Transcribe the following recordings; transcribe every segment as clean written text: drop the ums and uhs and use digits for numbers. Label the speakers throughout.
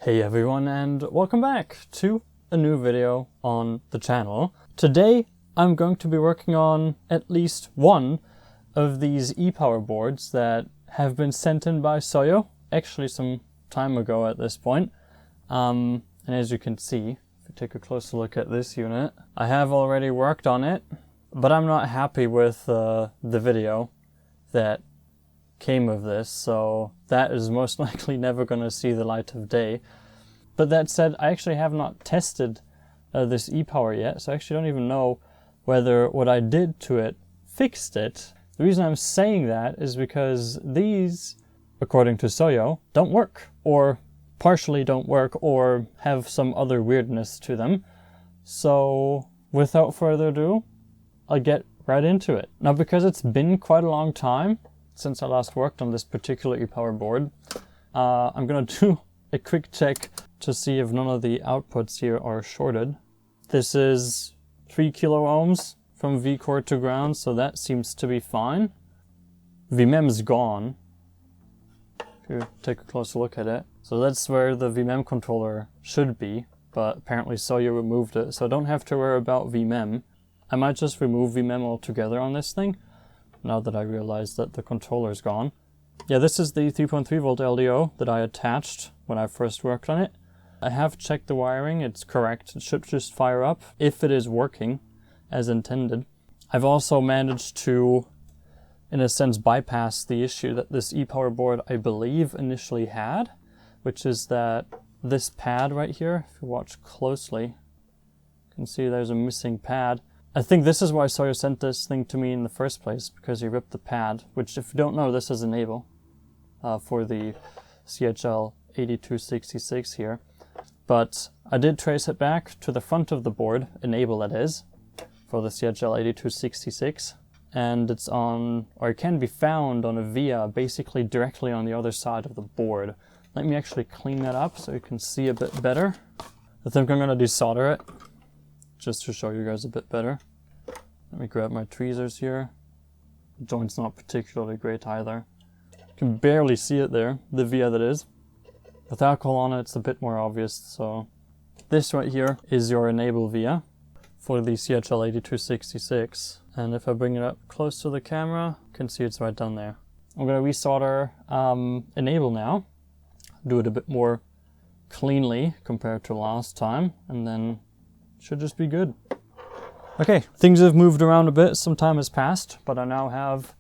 Speaker 1: Hey everyone, and welcome back to a new video on the channel. Today I'm going to be working on at least one of these e-power boards that have been sent in by Soyo, actually some time ago at this point. And as you can see, if you take a closer look at this unit, I have already worked on it, but I'm not happy with the video that came of this, so that is most likely never going to see the light of day. But that said, I actually have not tested this e-power yet, so I actually don't even know whether what I did to it fixed it. The reason I'm saying that is because these, according to Soyo, don't work, or partially don't work, or have some other weirdness to them. So without further ado, I'll get right into it. Now, because it's been quite a long time since I last worked on this particular e-power board, I'm going to do a quick check to see if none of the outputs here are shorted. This is 3 kilo ohms from V core to ground, so that seems to be fine. VMEM's gone. If you take a closer look at it. So that's where the VMEM controller should be, but apparently Soyo removed it, so I don't have to worry about VMEM. I might just remove VMEM altogether on this thing, now that I realize that the controller's gone. Yeah, this is the 3.3 volt LDO that I attached when I first worked on it. I have checked the wiring, it's correct. It should just fire up if it is working as intended. I've also managed to, in a sense, bypass the issue that this e-power board, I believe, initially had, which is that this pad right here, if you watch closely, you can see there's a missing pad. I think this is why Soyo sent this thing to me in the first place, because he ripped the pad, which, if you don't know, this is enable for the CmdrSoyo's here. But I did trace it back to the front of the board, enable that is, for the CmdrSoyo's, and it's on, or it can be found on a via basically directly on the other side of the board. Let me actually clean that up so you can see a bit better. I think I'm going to desolder it, just to show you guys a bit better. Let me grab my tweezers here. The joint's not particularly great either. You can barely see it there, the via that is. With alcohol on it, it's a bit more obvious, so this right here is your enable via for the CmdrSoyo's, and if I bring it up close to the camera, you can see it's right down there. I'm going to resolder enable now, do it a bit more cleanly compared to last time, and then should just be good. Okay, things have moved around a bit, some time has passed, but I now have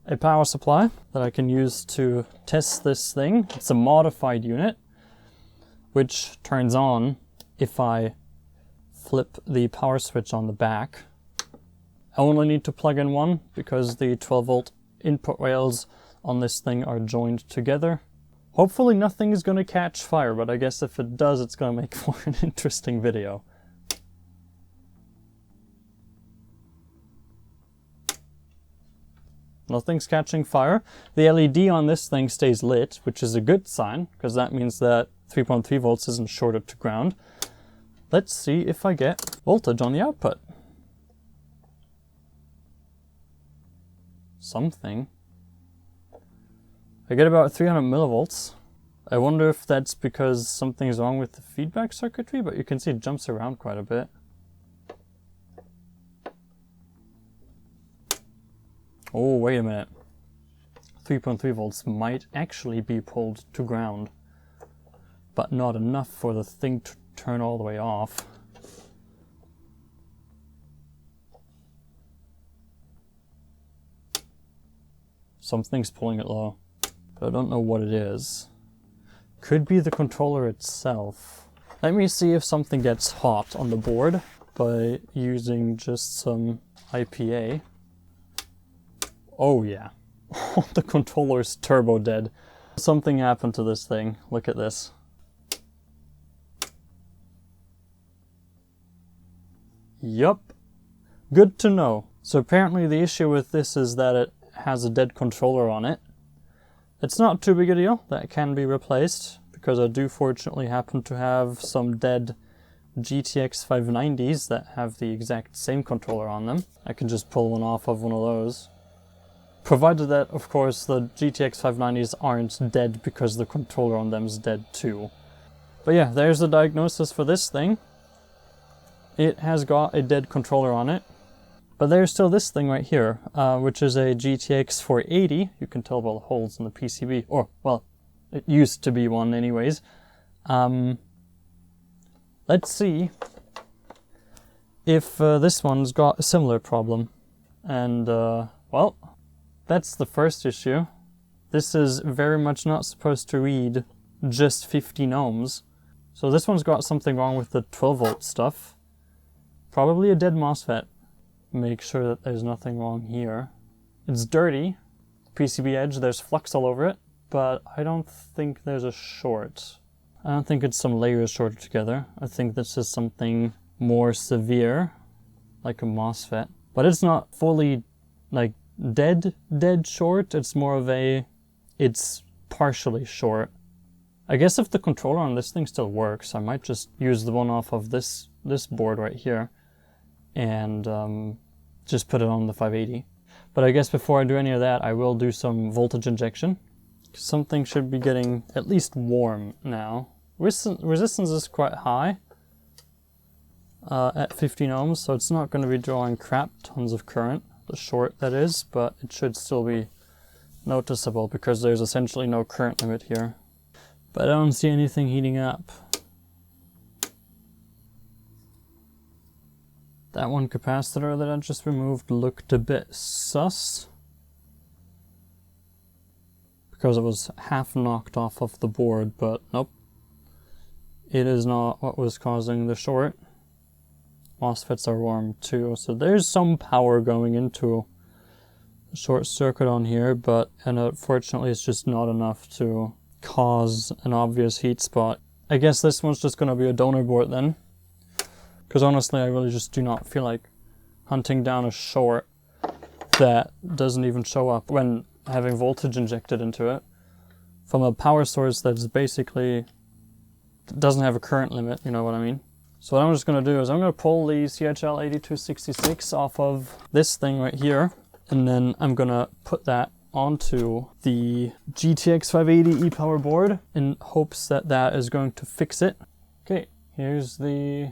Speaker 1: a power supply that I can use to test this thing. It's a modified unit, which turns on if I flip the power switch on the back. I only need to plug in one because the 12 volt input rails on this thing are joined together. Hopefully nothing is going to catch fire, but I guess if it does, it's going to make for an interesting video. Nothing's catching fire. The LED on this thing stays lit, which is a good sign, because that means that 3.3 volts isn't shorted to ground. Let's see if I get voltage on the output. Something. I get about 300 millivolts. I wonder if that's because something's wrong with the feedback circuitry, but you can see it jumps around quite a bit. Oh, wait a minute. 3.3 volts might actually be pulled to ground, but not enough for the thing to turn all the way off. Something's pulling it low, but I don't know what it is. Could be the controller itself. Let me see if something gets hot on the board by using just some IPA. Oh yeah, the controller's turbo dead. Something happened to this thing. Look at this. Yup, good to know. So apparently the issue with this is that it has a dead controller on it. It's not too big a deal, that can be replaced, because I do fortunately happen to have some dead GTX 590s that have the exact same controller on them. I can just pull one off of one of those. Provided that, of course, the GTX 590s aren't dead because the controller on them is dead too. But yeah, there's the diagnosis for this thing. It has got a dead controller on it. But there's still this thing right here, which is a GTX 480. You can tell by the holes in the PCB. Or, well, it used to be one anyways. Let's see if this one's got a similar problem. And, well, that's the first issue. This is very much not supposed to read just 15 ohms. So this one's got something wrong with the 12 volt stuff. Probably a dead MOSFET. Make sure that there's nothing wrong here. It's dirty. PCB edge, there's flux all over it, but I don't think there's a short. I don't think it's some layers shorted together. I think this is something more severe, like a MOSFET. But it's not fully, like, dead short. It's more of a, it's partially short. I guess if the controller on this thing still works, I might just use the one off of this board right here and just put it on the 580. But I guess before I do any of that, I will do some voltage injection. Something should be getting at least warm now. Resistance is quite high at 15 ohms, so it's not going to be drawing crap tons of current, the short that is, but it should still be noticeable because there's essentially no current limit here. But I don't see anything heating up. That one capacitor that I just removed looked a bit sus, because it was half knocked off of the board, but nope. It is not what was causing the short. MOSFETs are warm too, so there's some power going into a short circuit on here, but unfortunately it's just not enough to cause an obvious heat spot. I guess this one's just going to be a donor board then, because honestly I really just do not feel like hunting down a short that doesn't even show up when having voltage injected into it from a power source that's basically doesn't have a current limit, you know what I mean? So what I'm just going to do is I'm going to pull the CHL8266 off of this thing right here, and then I'm going to put that onto the GTX 580 e-power board in hopes that that is going to fix it. Okay, here's the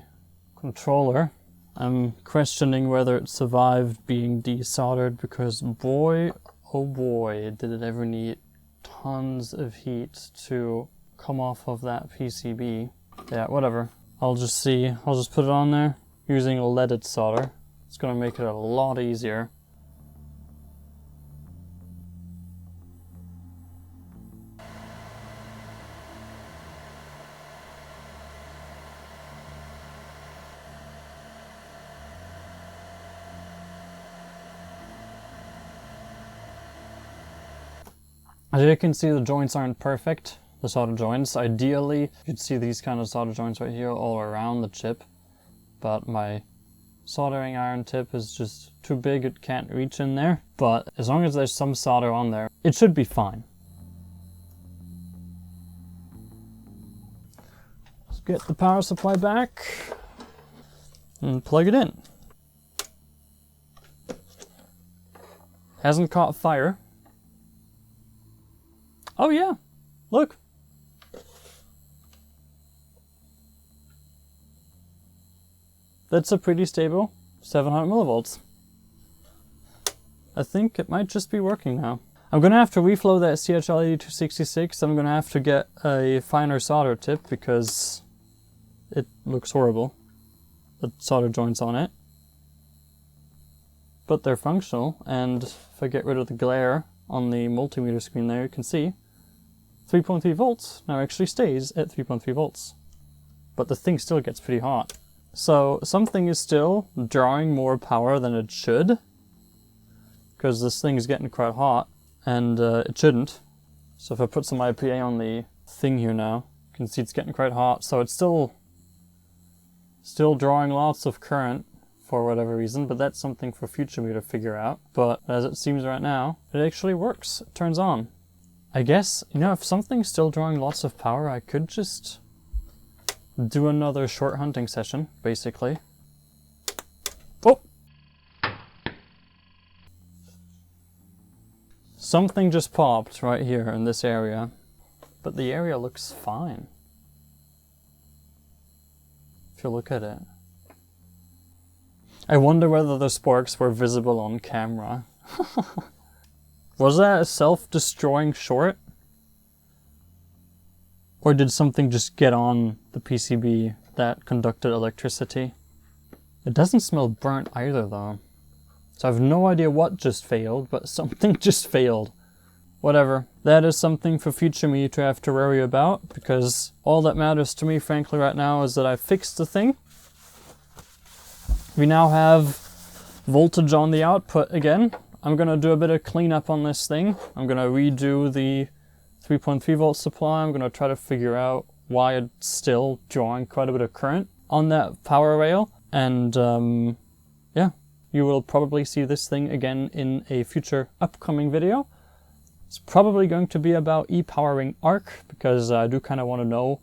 Speaker 1: controller. I'm questioning whether it survived being desoldered because boy, oh boy, did it ever need tons of heat to come off of that PCB. Yeah, whatever. I'll just put it on there using a leaded solder. It's gonna make it a lot easier. As you can see, the joints aren't perfect, the solder joints. Ideally, you'd see these kind of solder joints right here all around the chip, but my soldering iron tip is just too big, it can't reach in there. But as long as there's some solder on there, it should be fine. Let's get the power supply back and plug it in. Hasn't caught fire. Oh yeah, look. That's a pretty stable 700 millivolts. I think it might just be working now. I'm gonna have to reflow that CHL8266. I'm gonna have to get a finer solder tip because it looks horrible, the solder joints on it. But they're functional, and if I get rid of the glare on the multimeter screen there, you can see 3.3 volts now actually stays at 3.3 volts. But the thing still gets pretty hot. So something is still drawing more power than it should, because this thing is getting quite hot, and it shouldn't. So if I put some IPA on the thing here now, you can see it's getting quite hot. So it's still drawing lots of current for whatever reason, but that's something for future me to figure out. But as it seems right now, it actually works. It turns on. I guess, you know, if something's still drawing lots of power, I could just do another short hunting session, basically. Oh! Something just popped right here in this area, but the area looks fine. if you look at it. I wonder whether the sparks were visible on camera. Was that a self-destroying short? Or did something just get on the PCB that conducted electricity? It doesn't smell burnt either though. So I have no idea what just failed, but something just failed. Whatever. That is something for future me to have to worry about, because all that matters to me, frankly, right now is that I fixed the thing. We now have voltage on the output again. I'm gonna do a bit of cleanup on this thing. I'm gonna redo the 3.3 volt supply. I'm gonna try to figure out why it's still drawing quite a bit of current on that power rail. And yeah, you will probably see this thing again in a future upcoming video. It's probably going to be about e-powering ARC, because I do kind of want to know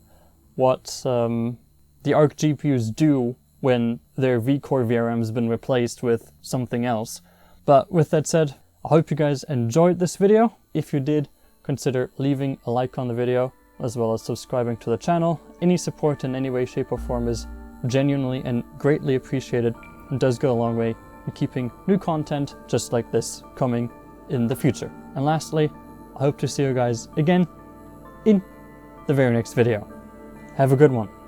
Speaker 1: what the ARC GPUs do when their V-Core VRM has been replaced with something else. But with that said, I hope you guys enjoyed this video. If you did, consider leaving a like on the video, as well as subscribing to the channel. Any support in any way, shape or form is genuinely and greatly appreciated, and does go a long way in keeping new content just like this coming in the future. And lastly, I hope to see you guys again in the very next video. Have a good one.